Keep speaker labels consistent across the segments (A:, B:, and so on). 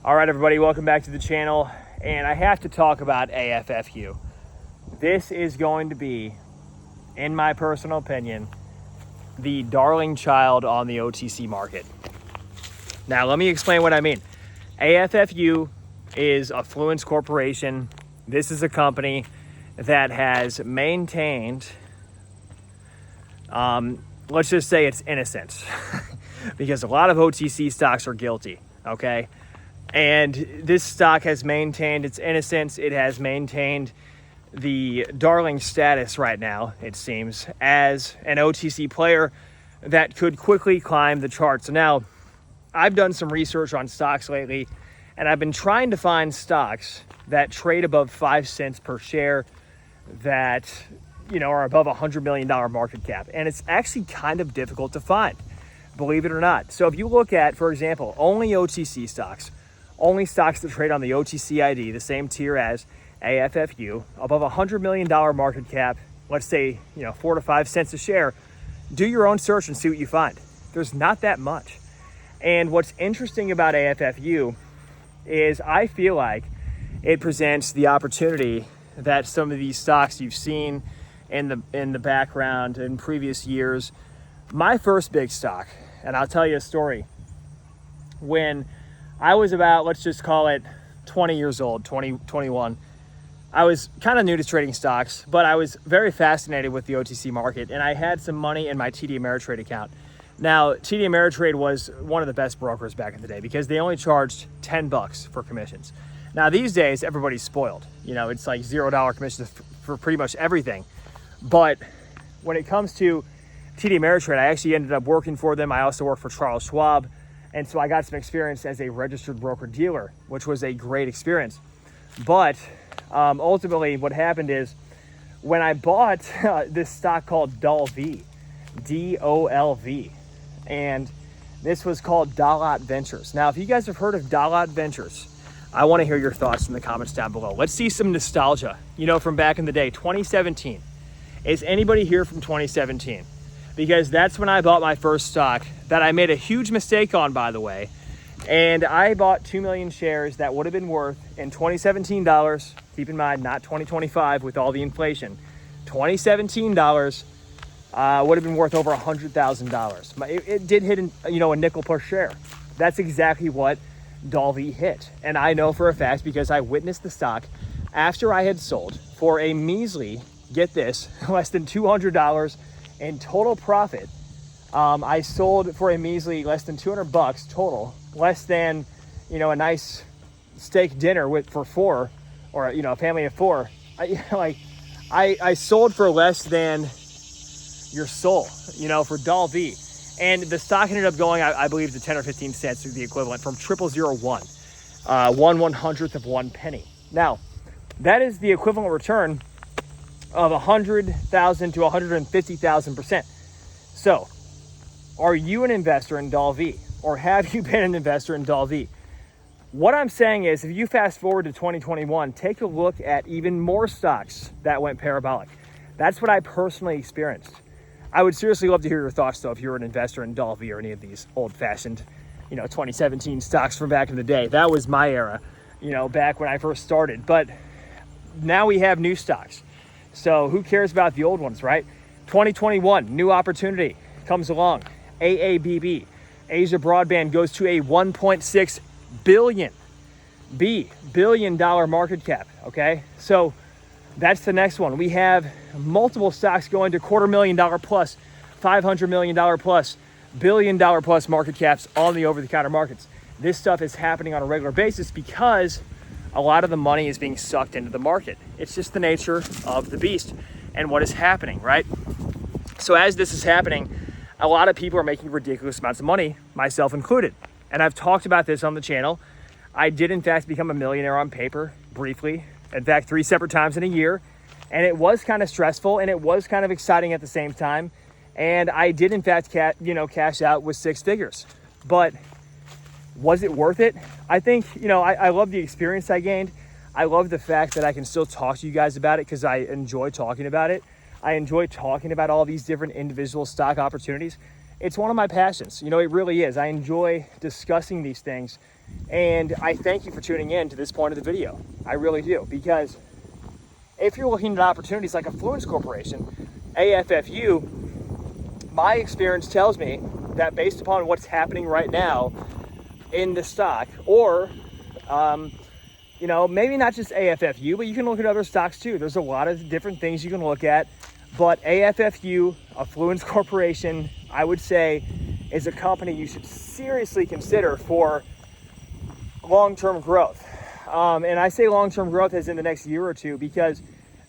A: All right, everybody, welcome back to the channel. And I have to talk about AFFU. This is going to be, in my personal opinion, the darling child on the OTC market. Now, let me explain what I mean. AFFU is Affluence Corporation. This is a company that has maintained, let's just say its innocence, because a lot of OTC stocks are guilty, okay? And this stock has maintained its innocence. It has maintained the darling status right now, it seems, as an OTC player that could quickly climb the charts. So now, I've done some research on stocks lately, and I've been trying to find stocks that trade above 5 cents per share that, are above $100 million market cap. And it's actually kind of difficult to find, believe it or not. So if you look at, for example, only OTC stocks, only stocks that trade on the OTC ID, the same tier as AFFU, above $100 million market cap, let's say, 4 to 5 cents a share, do your own search and see what you find. There's not that much. And what's interesting about AFFU is I feel like it presents the opportunity that some of these stocks you've seen in the background in previous years. My first big stock, and I'll tell you a story, when I was about, let's just call it 20 years old, 21, I was kind of new to trading stocks, but I was very fascinated with the OTC market, and I had some money in my TD Ameritrade account. Now, TD Ameritrade was one of the best brokers back in the day because they only charged $10 for commissions. Now, these days, everybody's spoiled. It's like $0 commissions for pretty much everything. But when it comes to TD Ameritrade, I actually ended up working for them. I also worked for Charles Schwab. And so I got some experience as a registered broker-dealer, which was a great experience. But ultimately, what happened is when I bought this stock called DOLV, D-O-L-V, and this was called Dalat Ventures. Now, if you guys have heard of Dalat Ventures, I want to hear your thoughts in the comments down below. Let's see some nostalgia, from back in the day, 2017. Is anybody here from 2017? Because that's when I bought my first stock that I made a huge mistake on, by the way. And I bought 2 million shares that would have been worth in 2017 dollars. Keep in mind, not 2025 with all the inflation. 2017 dollars would have been worth over $100,000. It did hit, a nickel per share. That's exactly what DOLV hit. And I know for a fact because I witnessed the stock after I had sold for a measly, get this, less than $200 in total profit. I sold for a measly less than $200 total, less than, a nice steak dinner for four, or, a family of four. I sold for less than your soul, for DOLV. And the stock ended up going, I believe, to 10 or 15 cents, or the equivalent, from 0001, 1/100th of 1 penny. Now, that is the equivalent return of 100,000 to 150,000%. So, are you an investor in DOLV, or have you been an investor in DOLV? What I'm saying is, if you fast forward to 2021, take a look at even more stocks that went parabolic. That's what I personally experienced. I would seriously love to hear your thoughts, though, if you're an investor in DOLV or any of these old-fashioned, 2017 stocks from back in the day. That was my era, back when I first started. But now we have new stocks. So who cares about the old ones, right? 2021, new opportunity comes along. AABB, Asia Broadband, goes to a $1.6 billion market cap, okay? So that's the next one. We have multiple stocks going to $250,000 plus, $500 million plus, $1 billion plus market caps on the over-the-counter markets. This stuff is happening on a regular basis because a lot of the money is being sucked into the market. It's just the nature of the beast and what is happening, right? So as this is happening, a lot of people are making ridiculous amounts of money, myself included. And I've talked about this on the channel. I did, in fact, become a millionaire on paper briefly. In fact, 3 separate times in a year. And it was kind of stressful, and it was kind of exciting at the same time. And I did, in fact, cash out with 6 figures. But was it worth it? I think, I love the experience I gained. I love the fact that I can still talk to you guys about it because I enjoy talking about it. I enjoy talking about all these different individual stock opportunities. it's one of my passions. You know, it really is. I enjoy discussing these things, and I thank you for tuning in to this point of the video. I really do, because if you're looking at opportunities like Affluence Corporation, AFFU, my experience tells me that based upon what's happening right now in the stock, or you know, maybe not just AFFU, but you can look at other stocks too. There's a lot of different things you can look at, but AFFU, Affluence Corporation, I would say is a company you should seriously consider for long-term growth. And I say long-term growth as in the next year or two, because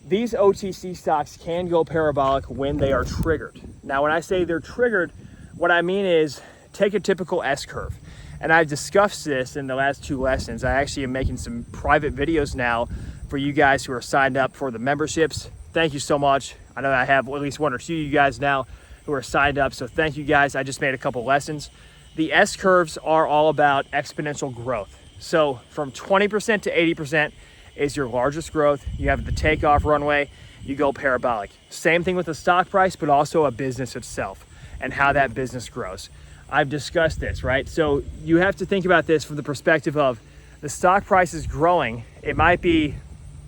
A: these OTC stocks can go parabolic when they are triggered. Now, when I say they're triggered, what I mean is take a typical S-curve. And I've discussed this in the last 2 lessons. I actually am making some private videos now for you guys who are signed up for the memberships. Thank you so much. I know I have at least 1 or 2 of you guys now who are signed up, so thank you guys. I just made a couple lessons. The S-curves are all about exponential growth. So from 20% to 80% is your largest growth. You have the takeoff runway, you go parabolic. Same thing with the stock price, but also a business itself and how that business grows. I've discussed this, right? So you have to think about this from the perspective of the stock price is growing. It might be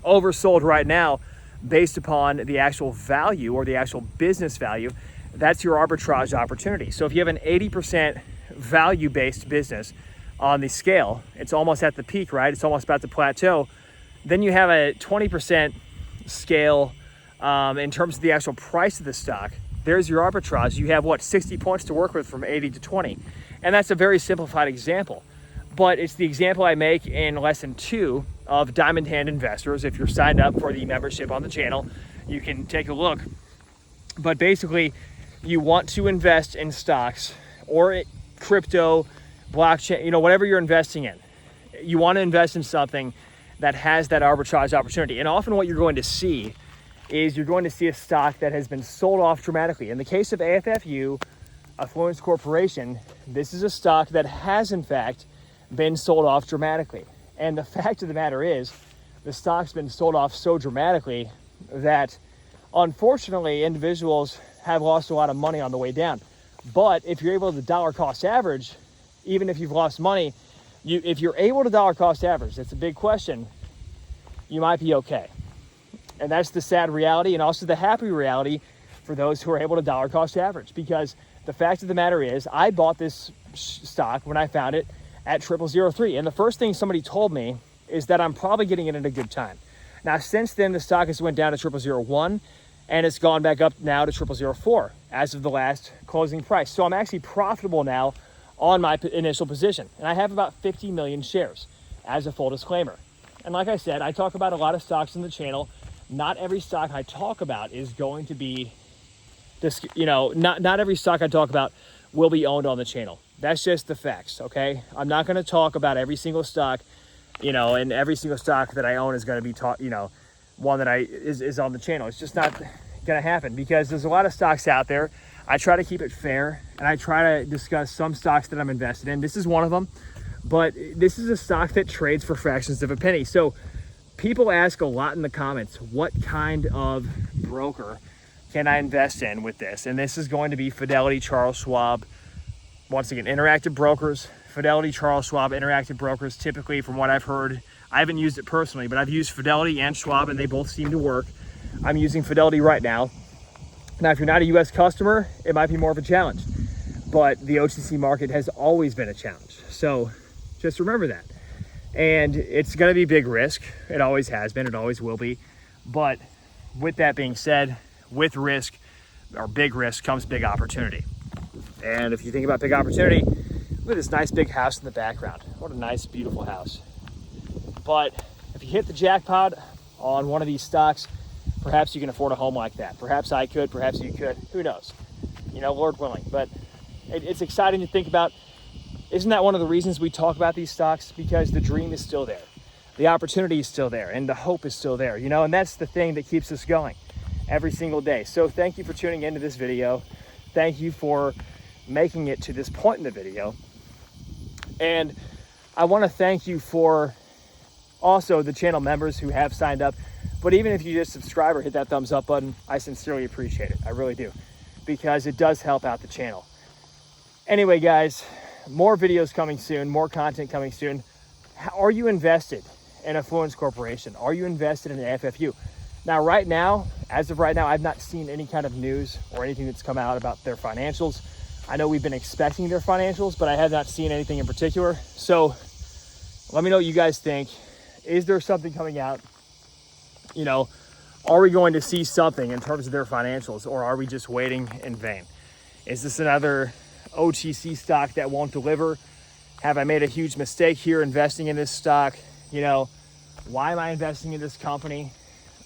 A: oversold right now based upon the actual value or the actual business value. That's your arbitrage opportunity. So if you have an 80% value-based business on the scale, it's almost at the peak, right? It's almost about to plateau. Then you have a 20% scale in terms of the actual price of the stock. There's your arbitrage. You have, what, 60 points to work with from 80 to 20. And that's a very simplified example. But it's the example I make in lesson 2 of Diamond Hand Investors. If you're signed up for the membership on the channel, you can take a look. But basically, you want to invest in stocks or crypto, blockchain, you know, whatever you're investing in. You want to invest in something that has that arbitrage opportunity. And often what you're going to see is you're going to see a stock that has been sold off dramatically. In the case of AFFU, Affluence Corporation, this is a stock that has in fact been sold off dramatically. And the fact of the matter is, the stock's been sold off so dramatically that unfortunately individuals have lost a lot of money on the way down. But if you're able to dollar cost average, even if you've lost money, if you're able to dollar cost average, that's a big question, you might be okay. And that's the sad reality, and also the happy reality for those who are able to dollar cost average. Because the fact of the matter is, I bought this stock when I found it at 0003. And the first thing somebody told me is that I'm probably getting it at a good time. Now, since then, the stock has went down to 0001, and it's gone back up now to 0004 as of the last closing price. So I'm actually profitable now on my initial position. And I have about 50 million shares as a full disclaimer. And like I said, I talk about a lot of stocks in the channel. Not every stock I talk about is going to be, not every stock I talk about will be owned on the channel. That's just the facts, okay? I'm not going to talk about every single stock, and every single stock that I own is going to be taught, one that is on the channel. It's just not going to happen, because there's a lot of stocks out there. I try to keep it fair, and I try to discuss some stocks that I'm invested in. This is one of them, but this is a stock that trades for fractions of a penny. So people ask a lot in the comments, what kind of broker can I invest in with this? And this is going to be Fidelity, Charles Schwab. Once again, Interactive Brokers, Fidelity, Charles Schwab, Interactive Brokers. Typically, from what I've heard, I haven't used it personally, but I've used Fidelity and Schwab, and they both seem to work. I'm using Fidelity right now. Now, if you're not a US customer, it might be more of a challenge, but the OTC market has always been a challenge. So just remember that. And it's going to be big risk. It always has been. It always will be. But with that being said, with risk or big risk comes big opportunity. And if you think about big opportunity, look at this nice big house in the background. What a nice, beautiful house. But if you hit the jackpot on one of these stocks, perhaps you can afford a home like that. Perhaps I could, perhaps you could. Who knows? Lord willing. But it's exciting to think about. Isn't that one of the reasons we talk about these stocks? Because the dream is still there. The opportunity is still there, and the hope is still there, and that's the thing that keeps us going every single day. So thank you for tuning into this video. Thank you for making it to this point in the video. And I want to thank you for also the channel members who have signed up. But even if you just subscribe or hit that thumbs up button, I sincerely appreciate it. I really do, because it does help out the channel. Anyway, guys, more videos coming soon, more content coming soon. Are you invested in Affluence Corporation? Are you invested in AFFU? Now, right now, as of right now, I've not seen any kind of news or anything that's come out about their financials. I know we've been expecting their financials, but I have not seen anything in particular. So let me know what you guys think. Is there something coming out? You know, are we going to see something in terms of their financials, or are we just waiting in vain? Is this another OTC stock that won't deliver? Have I made a huge mistake here investing in this stock? You know, why am I investing in this company?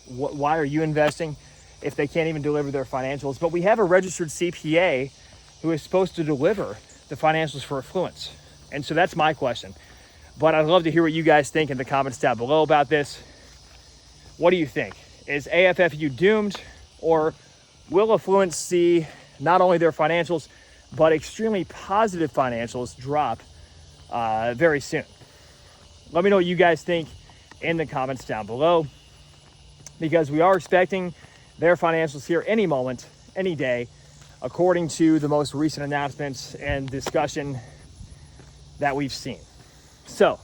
A: Why are you investing if they can't even deliver their financials? But we have a registered CPA who is supposed to deliver the financials for Affluence. And so that's my question. But I'd love to hear what you guys think in the comments down below about this. What do you think? Is AFFU doomed, or will Affluence see not only their financials, but extremely positive financials drop very soon? Let me know what you guys think in the comments down below, because we are expecting their financials here any moment, any day, according to the most recent announcements and discussion that we've seen. So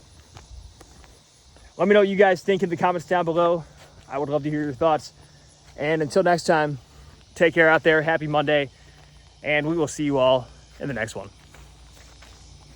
A: let me know what you guys think in the comments down below. I would love to hear your thoughts. And until next time, take care out there. Happy Monday. And we will see you all in the next one.